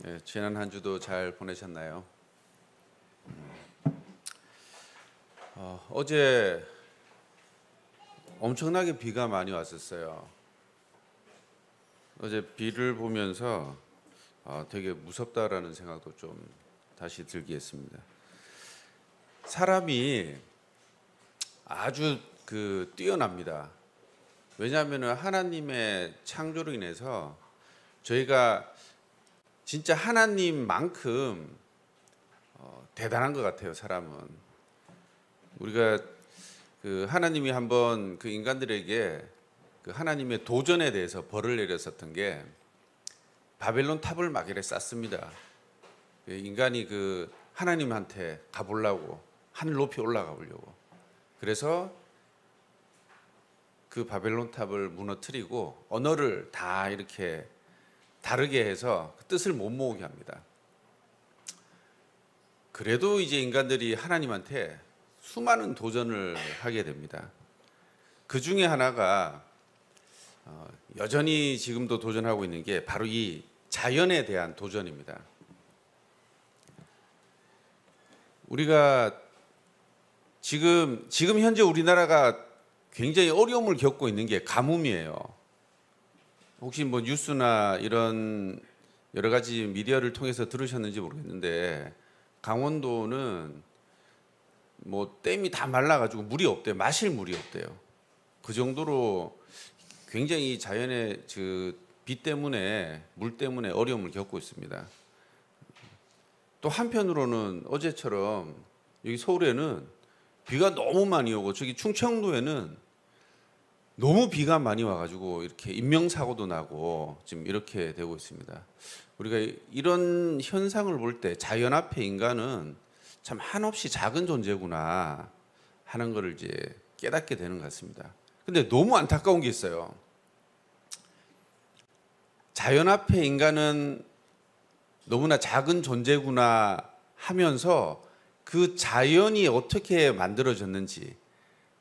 예, 지난 한 주도 잘 보내셨나요? 어제 엄청나게 비가 많이 왔었어요. 어제 비를 보면서 되게 무섭다라는 생각도 좀 다시 들게 했습니다. 사람이 아주 뛰어납니다. 왜냐하면 하나님의 창조로 인해서 저희가 진짜 하나님만큼 대단한 것 같아요. 사람은 우리가 하나님이 한번 인간들에게 하나님의 도전에 대해서 벌을 내렸었던 게 바벨론 탑을 막일에 쌓습니다. 인간이 하나님한테 가보려고 하늘 높이 올라가 보려고. 그래서 그 바벨론 탑을 무너뜨리고 언어를 다 이렇게 다르게 해서 그 뜻을 못 모으게 합니다. 그래도 이제 인간들이 하나님한테 수많은 도전을 하게 됩니다. 그 중에 하나가 여전히 지금도 도전하고 있는 게 바로 이 자연에 대한 도전입니다. 우리가 지금 현재 우리나라가 굉장히 어려움을 겪고 있는 게 가뭄이에요. 혹시 뭐 뉴스나 이런 여러 가지 미디어를 통해서 들으셨는지 모르겠는데 강원도는 뭐 댐이 다 말라가지고 물이 없대요. 마실 물이 없대요. 그 정도로 굉장히 자연의 비 때문에 물 때문에 어려움을 겪고 있습니다. 또 한편으로는 어제처럼 여기 서울에는 비가 너무 많이 오고 저기 충청도에는 너무 비가 많이 와가지고 이렇게 인명사고도 나고 지금 이렇게 되고 있습니다. 우리가 이런 현상을 볼 때 자연 앞에 인간은 참 한없이 작은 존재구나 하는 것을 이제 깨닫게 되는 것 같습니다. 근데 너무 안타까운 게 있어요. 자연 앞에 인간은 너무나 작은 존재구나 하면서 그 자연이 어떻게 만들어졌는지,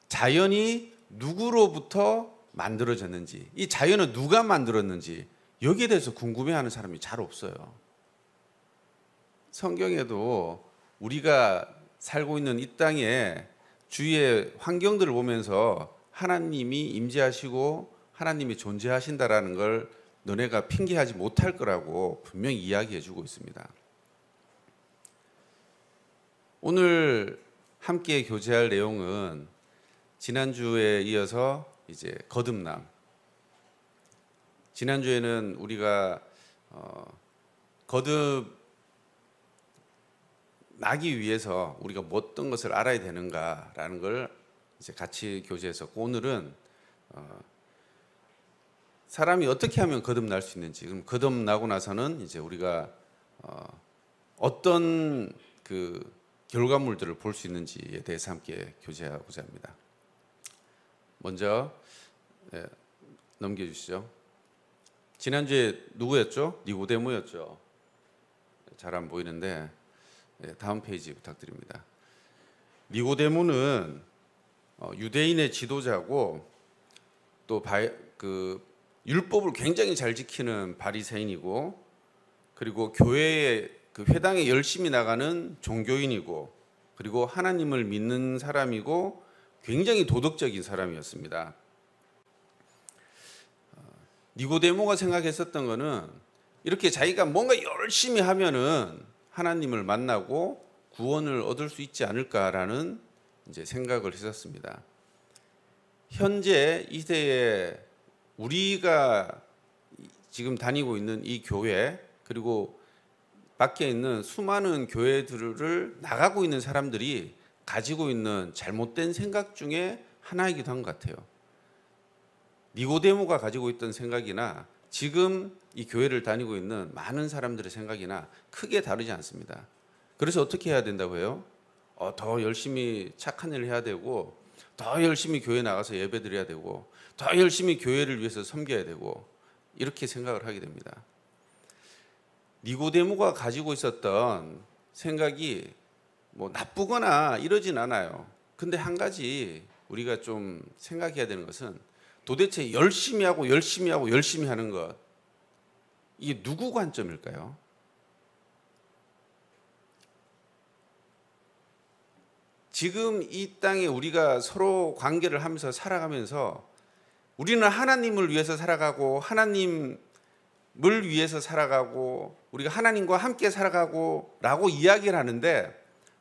자연이 누구로부터 만들어졌는지, 이 자연은 누가 만들었는지 여기에 대해서 궁금해하는 사람이 잘 없어요. 성경에도 우리가 살고 있는 이 땅에 주위의 환경들을 보면서 하나님이 임재하시고 하나님이 존재하신다라는 걸 너네가 핑계하지 못할 거라고 분명히 이야기해주고 있습니다. 오늘 함께 교제할 내용은 지난주에 이어서 이제 거듭남. 지난주에는 우리가 거듭나기 위해서 우리가 어떤 것을 알아야 되는가라는 걸 이제 같이 교제했었고, 오늘은 사람이 어떻게 하면 거듭날 수 있는지, 그럼 거듭나고 나서는 이제 우리가 어떤 결과물들을 볼 수 있는지에 대해서 함께 교제하고자 합니다. 먼저 넘겨주시죠. 지난주에 누구였죠? 니고데모였죠. 잘 안 보이는데 다음 페이지 부탁드립니다. 니고데모는 유대인의 지도자고 또 율법을 굉장히 잘 지키는 바리새인이고, 그리고 교회에 회당에 열심히 나가는 종교인이고, 그리고 하나님을 믿는 사람이고 굉장히 도덕적인 사람이었습니다. 니고데모가 생각했었던 거는 이렇게 자기가 뭔가 열심히 하면은 하나님을 만나고 구원을 얻을 수 있지 않을까라는 이제 생각을 했었습니다. 현재 이 시대에 우리가 지금 다니고 있는 이 교회, 그리고 밖에 있는 수많은 교회들을 나가고 있는 사람들이 가지고 있는 잘못된 생각 중에 하나이기도 한 것 같아요. 니고데모가 가지고 있던 생각이나 지금 이 교회를 다니고 있는 많은 사람들의 생각이나 크게 다르지 않습니다. 그래서 어떻게 해야 된다고 해요? 더 열심히 착한 일을 해야 되고, 더 열심히 교회 나가서 예배 드려야 되고, 더 열심히 교회를 위해서 섬겨야 되고, 이렇게 생각을 하게 됩니다. 니고데모가 가지고 있었던 생각이 뭐 나쁘거나 이러진 않아요. 근데 한 가지 우리가 좀 생각해야 되는 것은 도대체 열심히 하고 열심히 하고 열심히 하는 것, 이게 누구 관점일까요? 지금 이 땅에 우리가 서로 관계를 하면서 살아가면서 우리는 하나님을 위해서 살아가고 하나님을 위해서 살아가고 우리가 하나님과 함께 살아가고 라고 이야기를 하는데,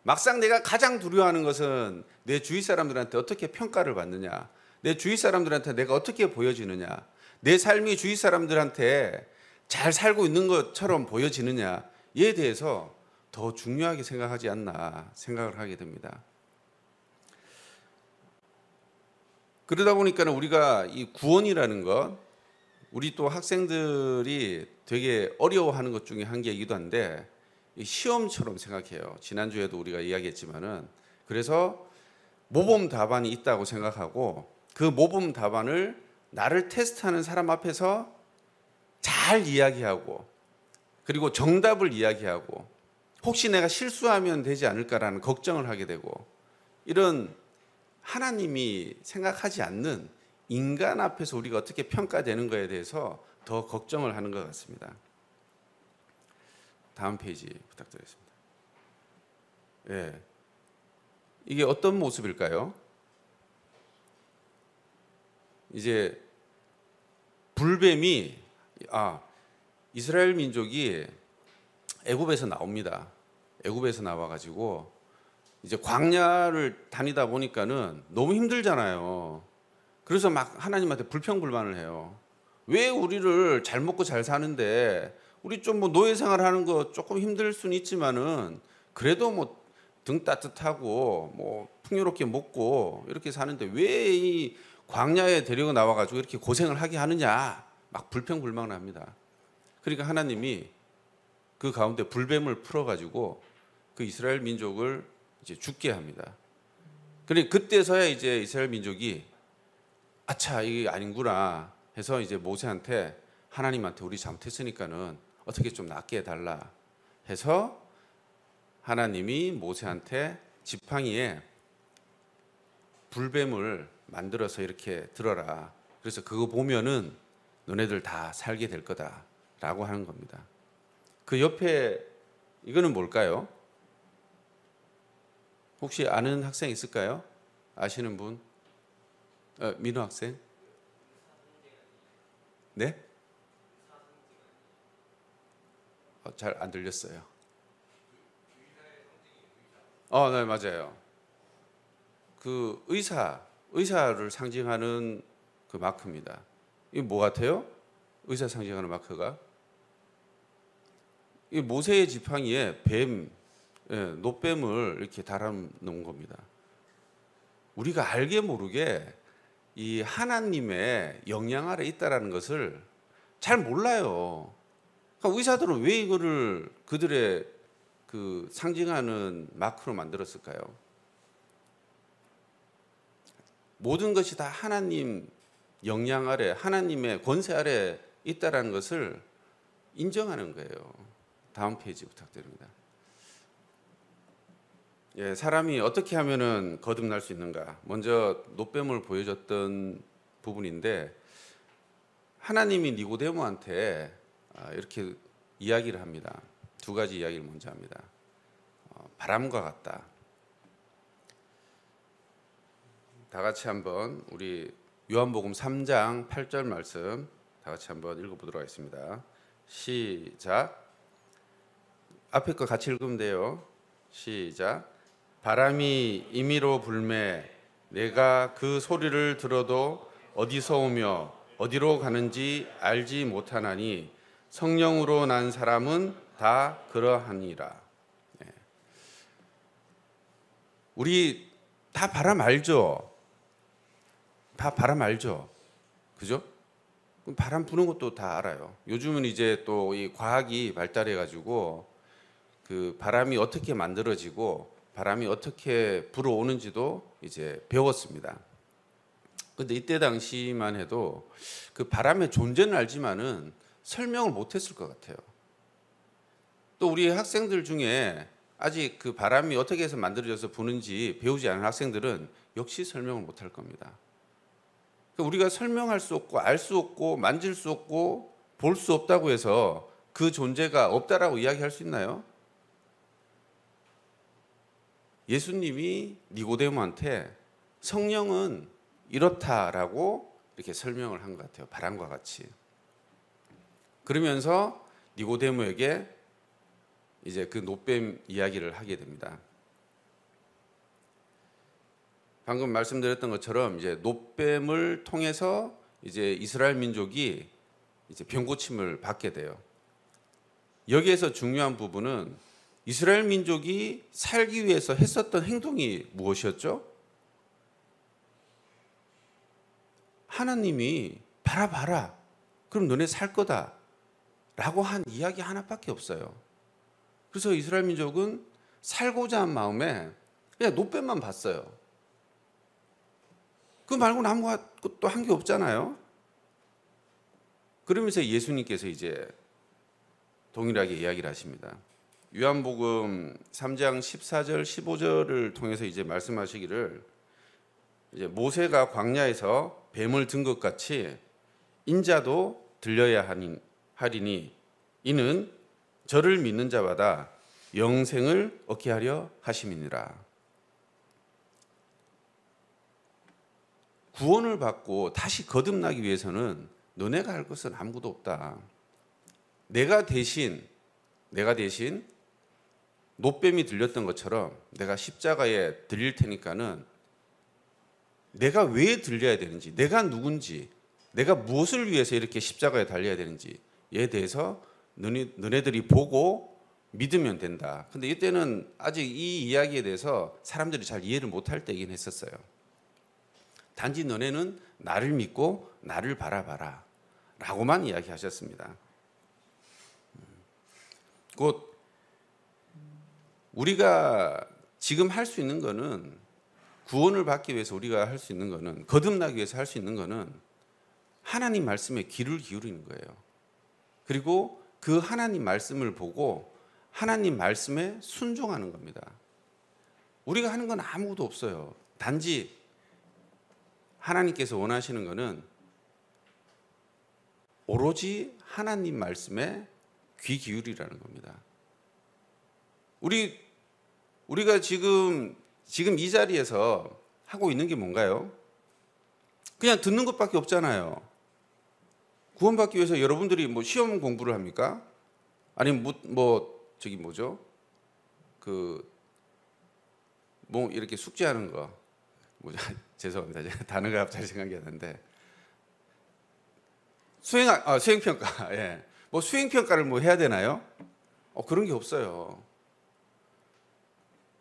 막상 내가 가장 두려워하는 것은 내 주위 사람들한테 어떻게 평가를 받느냐, 내 주위 사람들한테 내가 어떻게 보여지느냐, 내 삶이 주위 사람들한테 잘 살고 있는 것처럼 보여지느냐에 대해서 더 중요하게 생각하지 않나 생각을 하게 됩니다. 그러다 보니까 우리가 이 구원이라는 것, 우리 또 학생들이 되게 어려워하는 것 중에 한 개이기도 한데 시험처럼 생각해요. 지난주에도 우리가 이야기했지만은, 그래서 모범 답안이 있다고 생각하고 그 모범 답안을 나를 테스트하는 사람 앞에서 잘 이야기하고, 그리고 정답을 이야기하고, 혹시 내가 실수하면 되지 않을까라는 걱정을 하게 되고, 이런 하나님이 생각하지 않는 인간 앞에서 우리가 어떻게 평가되는 것에 대해서 더 걱정을 하는 것 같습니다. 다음 페이지 부탁드리겠습니다. 예. 이게 어떤 모습일까요? 이제 불뱀이 이스라엘 민족이 애굽에서 나옵니다. 애굽에서 나와가지고 이제 광야를 다니다 보니까는 너무 힘들잖아요. 그래서 막 하나님한테 불평불만을 해요. 왜 우리를 잘 먹고 잘 사는데, 우리 좀 뭐 노예 생활하는 거 조금 힘들 수는 있지만은 그래도 뭐 등 따뜻하고 뭐 풍요롭게 먹고 이렇게 사는데 왜 이 광야에 데리고 나와가지고 이렇게 고생을 하게 하느냐, 막 불평불만을 합니다. 그러니까 하나님이 그 가운데 불뱀을 풀어가지고 그 이스라엘 민족을 이제 죽게 합니다. 그러니 그때서야 이제 이스라엘 민족이 아차, 이게 아닌구나 해서 이제 모세한테, 하나님한테 우리 잘못했으니까는 어떻게 좀 낫게 해달라 해서 하나님이 모세한테 지팡이에 불뱀을 만들어서 이렇게 들어라. 그래서 그거 보면은 너네들 다 살게 될 거다라고 하는 겁니다. 그 옆에 이거는 뭘까요? 혹시 아는 학생 있을까요? 아시는 분? 민호 학생? 네? 잘 안 들렸어요. 네, 맞아요. 그 의사를 상징하는 그 마크입니다. 이게 뭐 같아요? 의사 상징하는 마크가? 이 모세의 지팡이에 노뱀을 이렇게 달아놓은 겁니다. 우리가 알게 모르게 이 하나님의 영향 아래 있다라는 것을 잘 몰라요. 그러니까 의사들은 왜 이거를 그들의 그 상징하는 마크로 만들었을까요? 모든 것이 다 하나님 영향 아래, 하나님의 권세 아래 있다라는 것을 인정하는 거예요. 다음 페이지 부탁드립니다. 예, 사람이 어떻게 하면은 거듭날 수 있는가? 먼저 노뱀을 보여줬던 부분인데, 하나님이 니고데모한테 이렇게 이야기를 합니다. 두 가지 이야기를 먼저 합니다. 바람과 같다. 다 같이 한번 우리 요한복음 3장 8절 말씀 다 같이 한번 읽어보도록 하겠습니다. 시작. 앞에 거 같이 읽으면 돼요. 시작. 바람이 임의로 불매 내가 그 소리를 들어도 어디서 오며 어디로 가는지 알지 못하나니 성령으로 난 사람은 다 그러하니라. 네. 우리 다 바람 알죠? 다 바람 알죠? 그죠? 바람 부는 것도 다 알아요. 요즘은 이제 또 이 과학이 발달해 가지고 그 바람이 어떻게 만들어지고 바람이 어떻게 불어오는지도 이제 배웠습니다. 근데 이때 당시만 해도 그 바람의 존재는 알지만은 설명을 못했을 것 같아요. 또 우리 학생들 중에 아직 그 바람이 어떻게 해서 만들어져서 부는지 배우지 않은 학생들은 역시 설명을 못할 겁니다. 우리가 설명할 수 없고 알 수 없고 만질 수 없고 볼 수 없다고 해서 그 존재가 없다라고 이야기할 수 있나요? 예수님이 니고데모한테 성령은 이렇다라고 이렇게 설명을 한 것 같아요. 바람과 같이. 그러면서 니고데모에게 이제 그 놋뱀 이야기를 하게 됩니다. 방금 말씀드렸던 것처럼 이제 놋뱀을 통해서 이제 이스라엘 민족이 이제 병고침을 받게 돼요. 여기에서 중요한 부분은 이스라엘 민족이 살기 위해서 했었던 행동이 무엇이었죠? 하나님이 봐라. 그럼 너네 살 거다. 라고 한 이야기 하나밖에 없어요. 그래서 이스라엘 민족은 살고자 한 마음에 그냥 놋뱀만 봤어요. 그 말고는 아무것도 한 게 없잖아요. 그러면서 예수님께서 이제 동일하게 이야기를 하십니다. 요한복음 3장 14절 15절을 통해서 이제 말씀하시기를 이제 모세가 광야에서 뱀을 든 것 같이 인자도 들려야 하리니 이는 저를 믿는 자마다 영생을 얻게 하려 하심이니라. 구원을 받고 다시 거듭나기 위해서는 너네가 할 것은 아무것도 없다. 내가 대신 놋뱀이 들렸던 것처럼 내가 십자가에 들릴 테니까는 내가 왜 들려야 되는지, 내가 누군지, 내가 무엇을 위해서 이렇게 십자가에 달려야 되는지에 대해서 너네들이 보고 믿으면 된다. 근데 이때는 아직 이 이야기에 대해서 사람들이 잘 이해를 못할 때이긴 했었어요. 단지 너네는 나를 믿고 나를 바라봐라 라고만 이야기하셨습니다. 곧 우리가 지금 할 수 있는 거는, 구원을 받기 위해서 우리가 할 수 있는 거는, 거듭나기 위해서 할 수 있는 거는 하나님 말씀에 귀를 기울이는 거예요. 그리고 그 하나님 말씀을 보고 하나님 말씀에 순종하는 겁니다. 우리가 하는 건 아무것도 없어요. 단지 하나님께서 원하시는 거는 오로지 하나님 말씀에 귀 기울이라는 겁니다. 우리가 지금 이 자리에서 하고 있는 게 뭔가요? 그냥 듣는 것밖에 없잖아요. 구원받기 위해서 여러분들이 뭐 시험 공부를 합니까? 아니면 이렇게 숙제하는 거. 죄송합니다. 제가 단어가 갑자기 생각이 안 나는데. 수행평가. 예. 뭐 수행평가를 뭐 해야 되나요? 그런 게 없어요.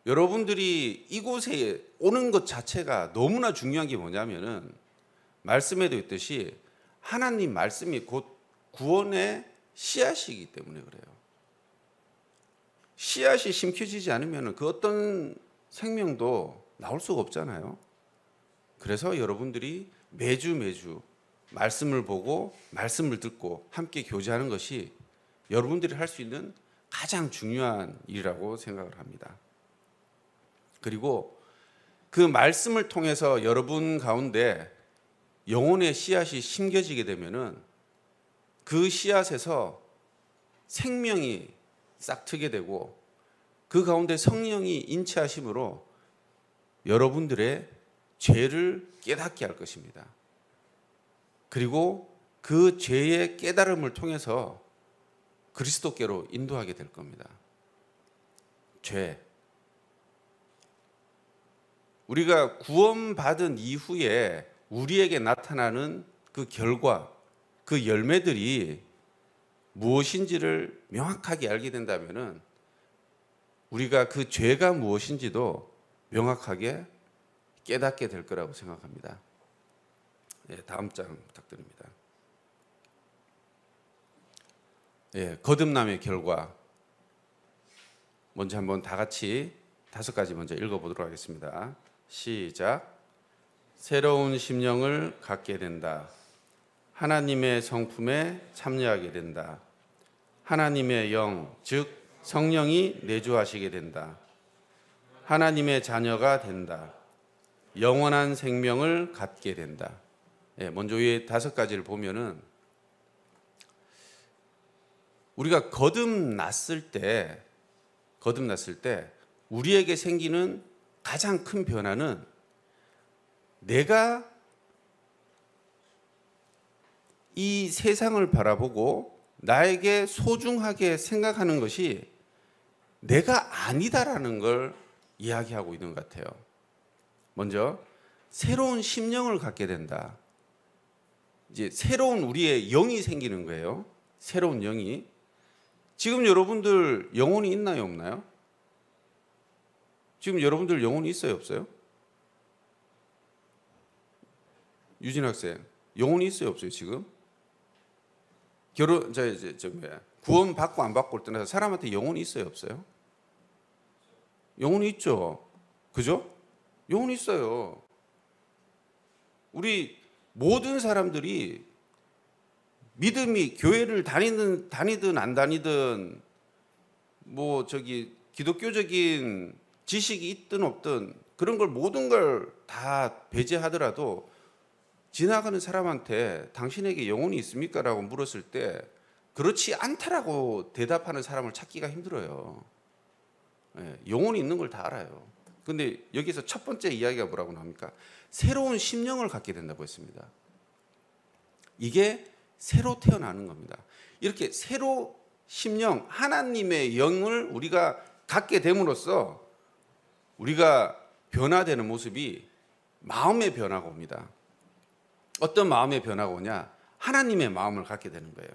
여러분들이 이곳에 오는 것 자체가 너무나 중요한 게 뭐냐면은, 말씀에도 있듯이 하나님 말씀이 곧 구원의 씨앗이기 때문에 그래요. 씨앗이 심겨지지 않으면 그 어떤 생명도 나올 수가 없잖아요. 그래서 여러분들이 매주 말씀을 보고 말씀을 듣고 함께 교제하는 것이 여러분들이 할 수 있는 가장 중요한 일이라고 생각을 합니다. 그리고 그 말씀을 통해서 여러분 가운데 영혼의 씨앗이 심겨지게 되면은 그 씨앗에서 생명이 싹 트게 되고 그 가운데 성령이 인치하심으로 여러분들의 죄를 깨닫게 할 것입니다. 그리고 그 죄의 깨달음을 통해서 그리스도께로 인도하게 될 겁니다. 죄. 우리가 구원받은 이후에 우리에게 나타나는 그 결과, 그 열매들이 무엇인지를 명확하게 알게 된다면은 우리가 그 죄가 무엇인지도 명확하게 깨닫게 될 거라고 생각합니다. 예, 다음 장 부탁드립니다. 예, 거듭남의 결과. 먼저 한번 다 같이 5가지 먼저 읽어보도록 하겠습니다. 시작. 새로운 심령을 갖게 된다. 하나님의 성품에 참여하게 된다. 하나님의 영, 즉 성령이 내주하시게 된다. 하나님의 자녀가 된다. 영원한 생명을 갖게 된다. 예, 먼저 이 5가지를 보면은 우리가 거듭났을 때 우리에게 생기는 가장 큰 변화는 내가 이 세상을 바라보고 나에게 소중하게 생각하는 것이 내가 아니다라는 걸 이야기하고 있는 것 같아요. 먼저 새로운 심령을 갖게 된다. 이제 새로운 우리의 영이 생기는 거예요. 새로운 영이. 지금 여러분들 영혼이 있나요, 없나요? 지금 여러분들 영혼이 있어요, 없어요? 유진 학생, 영혼이 있어요, 없어요, 지금? 구원 받고 안 받고를 떠나서 사람한테 영혼이 있어요, 없어요? 영혼이 있죠. 그죠? 영혼이 있어요. 우리 모든 사람들이 믿음이 교회를 다니든 안 다니든 기독교적인 지식이 있든 없든 그런 걸 모든 걸 다 배제하더라도 지나가는 사람한테 당신에게 영혼이 있습니까? 라고 물었을 때 그렇지 않다라고 대답하는 사람을 찾기가 힘들어요. 영혼이 있는 걸 다 알아요. 근데 여기서 첫 번째 이야기가 뭐라고 나옵니까? 새로운 심령을 갖게 된다고 했습니다. 이게 새로 태어나는 겁니다. 이렇게 새로 심령, 하나님의 영을 우리가 갖게 됨으로써 우리가 변화되는 모습이 마음의 변화가 옵니다. 어떤 마음의 변화가 오냐? 하나님의 마음을 갖게 되는 거예요.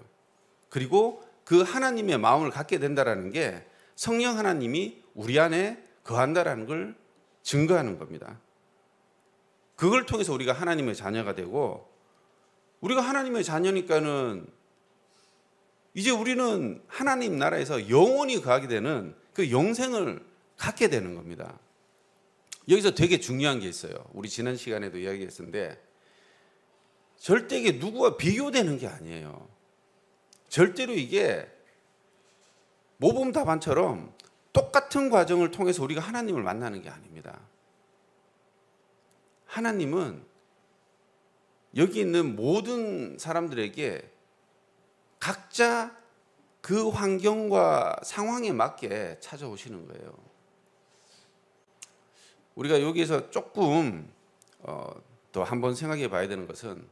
그리고 그 하나님의 마음을 갖게 된다는 게 성령 하나님이 우리 안에 거한다라는 걸 증거하는 겁니다. 그걸 통해서 우리가 하나님의 자녀가 되고, 우리가 하나님의 자녀니까는 이제 우리는 하나님 나라에서 영원히 거하게 되는 그 영생을 갖게 되는 겁니다. 여기서 되게 중요한 게 있어요. 우리 지난 시간에도 이야기했었는데, 절대 이게 누구와 비교되는 게 아니에요. 절대로 이게 모범 답안처럼 똑같은 과정을 통해서 우리가 하나님을 만나는 게 아닙니다. 하나님은 여기 있는 모든 사람들에게 각자 그 환경과 상황에 맞게 찾아오시는 거예요. 우리가 여기서 조금 더 한번 생각해 봐야 되는 것은,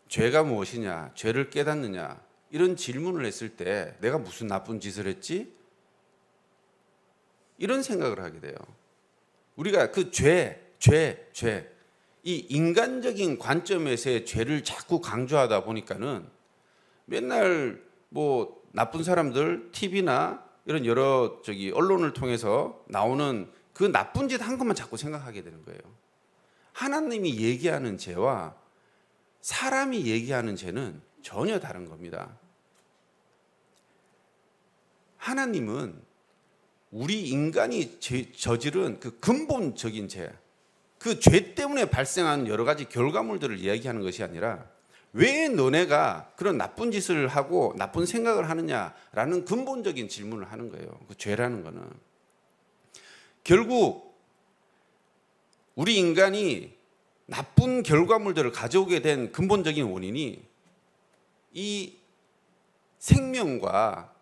죄가 무엇이냐, 죄를 깨닫느냐, 이런 질문을 했을 때 내가 무슨 나쁜 짓을 했지? 이런 생각을 하게 돼요. 우리가 그 이 인간적인 관점에서의 죄를 자꾸 강조하다 보니까는 맨날 나쁜 사람들 TV나 이런 여러 언론을 통해서 나오는 그 나쁜 짓 한 것만 자꾸 생각하게 되는 거예요. 하나님이 얘기하는 죄와 사람이 얘기하는 죄는 전혀 다른 겁니다. 하나님은 우리 인간이 저지른 그 근본적인 죄, 그 죄 때문에 발생하는 여러 가지 결과물들을 이야기하는 것이 아니라, 왜 너네가 그런 나쁜 짓을 하고 나쁜 생각을 하느냐라는 근본적인 질문을 하는 거예요. 그 죄라는 거는. 결국 우리 인간이 나쁜 결과물들을 가져오게 된 근본적인 원인이 이 생명과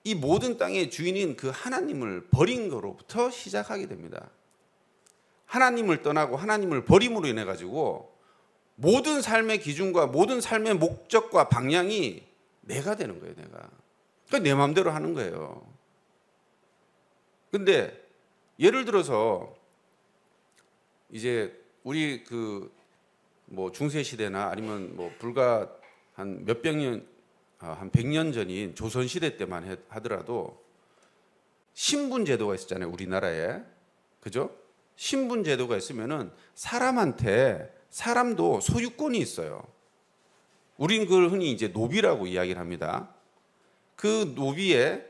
이 모든 땅의 주인인 그 하나님을 버린 거로부터 시작하게 됩니다. 하나님을 떠나고 하나님을 버림으로 인해 가지고 모든 삶의 기준과 모든 삶의 목적과 방향이 내가 되는 거예요. 내가. 그러니까 내 마음대로 하는 거예요. 근데 예를 들어서 이제 우리 중세 시대나 아니면 불과 한 몇백 년, 한 100년 전인 조선 시대 때만 하더라도 신분 제도가 있었잖아요, 우리나라에. 그죠? 신분 제도가 있으면은 사람도 소유권이 있어요. 우린 그걸 흔히 이제 노비라고 이야기를 합니다. 그 노비의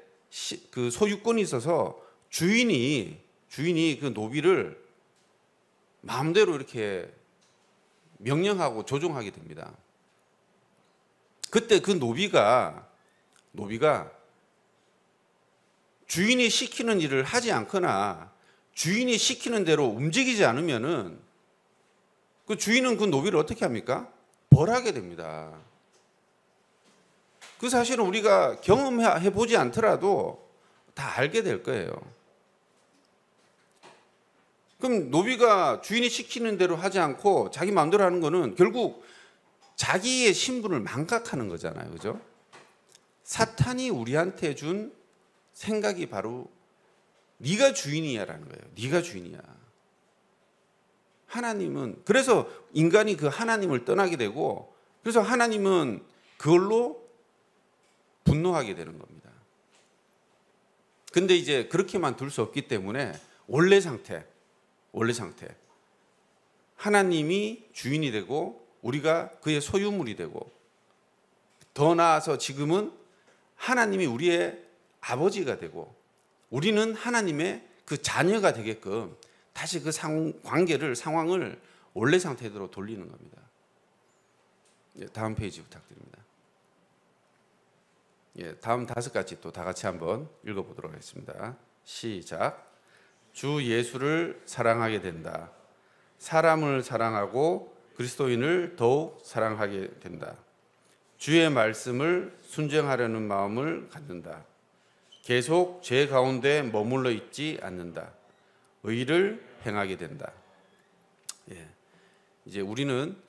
그 소유권이 있어서 주인이 그 노비를 마음대로 이렇게 명령하고 조종하게 됩니다. 그때 그 노비가 주인이 시키는 일을 하지 않거나 주인이 시키는 대로 움직이지 않으면은 그 주인은 그 노비를 어떻게 합니까? 벌하게 됩니다. 그 사실은 우리가 경험해 보지 않더라도 다 알게 될 거예요. 그럼 노비가 주인이 시키는 대로 하지 않고 자기 마음대로 하는 거는 결국 자기의 신분을 망각하는 거잖아요. 그죠? 사탄이 우리한테 준 생각이 바로 네가 주인이야라는 거예요. 네가 주인이야. 하나님은, 그래서 인간이 그 하나님을 떠나게 되고, 그래서 하나님은 그걸로 분노하게 되는 겁니다. 근데 이제 그렇게만 둘 수 없기 때문에 원래 상태, 하나님이 주인이 되고 우리가 그의 소유물이 되고, 더 나아가서 지금은 하나님이 우리의 아버지가 되고 우리는 하나님의 그 자녀가 되게끔 다시 그 관계를, 상황을 원래 상태대로 돌리는 겁니다. 다음 페이지 부탁드립니다. 다음 5가지 또 다 같이 한번 읽어보도록 하겠습니다. 시작. 주 예수를 사랑하게 된다. 사람을 사랑하고 그리스도인을 더욱 사랑하게 된다. 주의 말씀을 순종하려는 마음을 갖는다. 계속 죄 가운데 머물러 있지 않는다. 의를 행하게 된다. 이제 우리는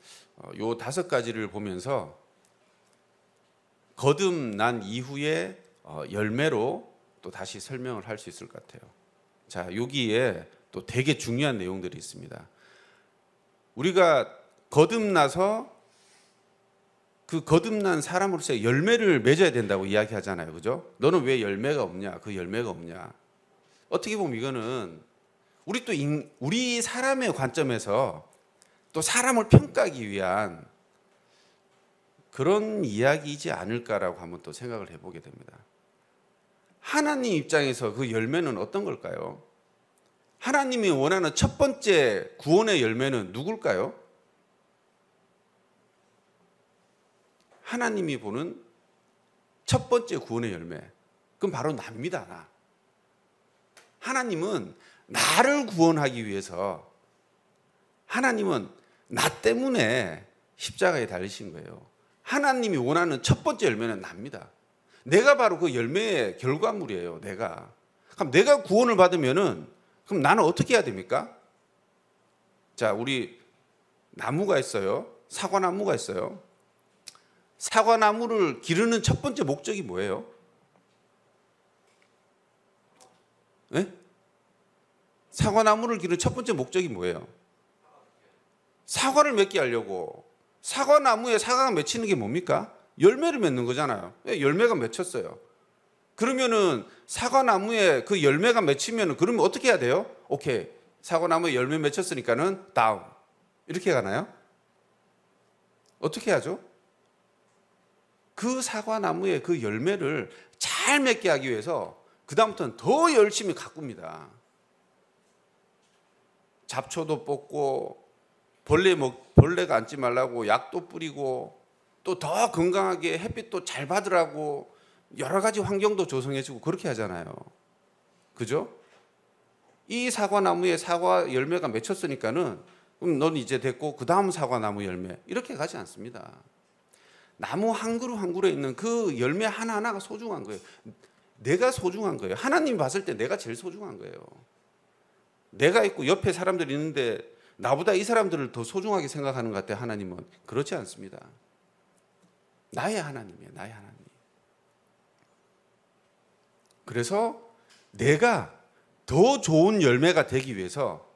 요 5가지를 보면서 거듭난 이후의 열매로 또 다시 설명을 할 수 있을 것 같아요. 자, 여기에 또 되게 중요한 내용들이 있습니다. 우리가 거듭나서 그 거듭난 사람으로서의 열매를 맺어야 된다고 이야기하잖아요. 그죠? 너는 왜 열매가 없냐? 그 열매가 없냐? 어떻게 보면 이거는 우리 사람의 관점에서 또 사람을 평가하기 위한 그런 이야기이지 않을까라고 한번 또 생각을 해보게 됩니다. 하나님 입장에서 그 열매는 어떤 걸까요? 하나님이 원하는 첫 번째 구원의 열매는 누굴까요? 하나님이 보는 첫 번째 구원의 열매, 그건 바로 나입니다. 나. 하나님은 나를 구원하기 위해서, 하나님은 나 때문에 십자가에 달리신 거예요. 하나님이 원하는 첫 번째 열매는 나입니다. 내가 바로 그 열매의 결과물이에요. 그럼 내가 구원을 받으면은, 그럼 나는 어떻게 해야 됩니까? 자, 우리 나무가 있어요. 사과나무가 있어요. 사과나무를 기르는 첫 번째 목적이 뭐예요? 네? 사과나무를 기르는 첫 번째 목적이 뭐예요? 사과를 맺게 하려고. 사과나무에 사과가 맺히는 게 뭡니까? 열매를 맺는 거잖아요. 열매가 맺혔어요. 그러면은 사과나무에 그 열매가 맺히면은, 그러면 어떻게 해야 돼요? 오케이, 사과나무에 열매 맺혔으니까는 다음, 이렇게 가나요? 어떻게 하죠? 그 사과나무의 그 열매를 잘 맺게 하기 위해서 그 다음부터는 더 열심히 가꿉니다. 잡초도 뽑고, 벌레가 앉지 말라고 약도 뿌리고, 또 더 건강하게 햇빛도 잘 받으라고 여러 가지 환경도 조성해주고 그렇게 하잖아요. 그죠? 이 사과나무에 사과 열매가 맺혔으니까는 그럼 넌 이제 됐고 그 다음 사과나무 열매, 이렇게 가지 않습니다. 나무 한 그루 한 그루에 있는 그 열매 하나하나가 소중한 거예요. 내가 소중한 거예요. 하나님이 봤을 때 내가 제일 소중한 거예요. 내가 있고 옆에 사람들이 있는데 나보다 이 사람들을 더 소중하게 생각하는 것 같아요. 하나님은 그렇지 않습니다. 나의 하나님이에요. 나의 하나님. 그래서 내가 더 좋은 열매가 되기 위해서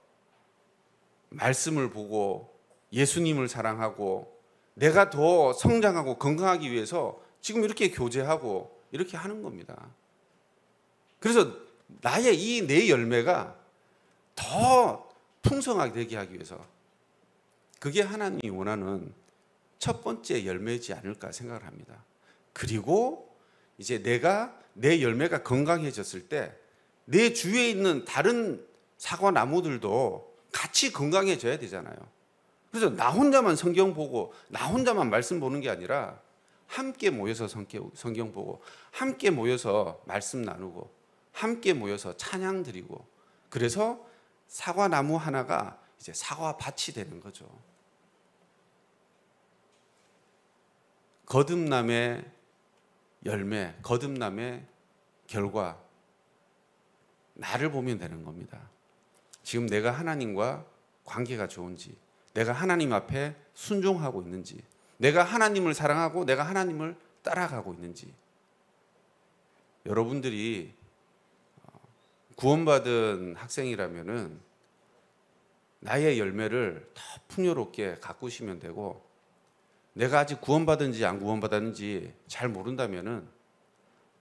말씀을 보고 예수님을 사랑하고 내가 더 성장하고 건강하기 위해서 지금 이렇게 교제하고 이렇게 하는 겁니다. 그래서 나의 내 열매가 더 풍성하게 되게 하기 위해서, 그게 하나님이 원하는 첫 번째 열매이지 않을까 생각을 합니다. 그리고 이제 내 열매가 건강해졌을 때 내 주위에 있는 다른 사과나무들도 같이 건강해져야 되잖아요. 그래서 나 혼자만 성경 보고 나 혼자만 말씀 보는 게 아니라 함께 모여서 성경 보고, 함께 모여서 말씀 나누고, 함께 모여서 찬양 드리고, 그래서 사과나무 하나가 이제 사과밭이 되는 거죠. 거듭남의 열매, 거듭남의 결과, 나를 보면 되는 겁니다. 지금 내가 하나님과 관계가 좋은지, 내가 하나님 앞에 순종하고 있는지, 내가 하나님을 사랑하고 내가 하나님을 따라가고 있는지. 여러분들이 구원받은 학생이라면은 나의 열매를 더 풍요롭게 가꾸시면 되고, 내가 아직 구원받은지 안 구원받았는지 잘 모른다면은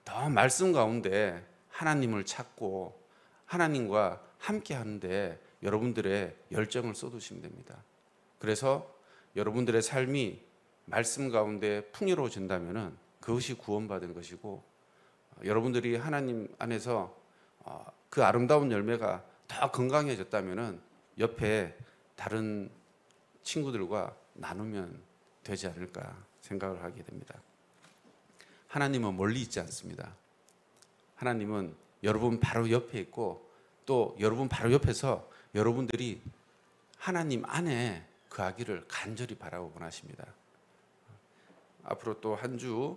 더 말씀 가운데 하나님을 찾고 하나님과 함께 하는데 여러분들의 열정을 쏟으시면 됩니다. 그래서 여러분들의 삶이 말씀 가운데 풍요로워진다면은 그것이 구원받은 것이고, 여러분들이 하나님 안에서 그 아름다운 열매가 더 건강해졌다면은 옆에 다른 친구들과 나누면 되지 않을까 생각을 하게 됩니다. 하나님은 멀리 있지 않습니다. 하나님은 여러분 바로 옆에 있고, 또 여러분 바로 옆에서 여러분들이 하나님 안에 거하기를 간절히 바라고 원하십니다. 앞으로 또 한 주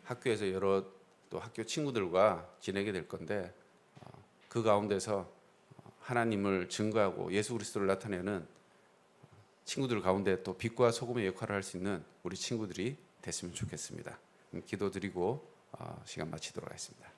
학교에서 여러 또 학교 친구들과 지내게 될 건데, 그 가운데서 하나님을 증거하고 예수 그리스도를 나타내는 친구들 가운데 또 빛과 소금의 역할을 할 수 있는 우리 친구들이 됐으면 좋겠습니다. 기도드리고 시간 마치도록 하겠습니다.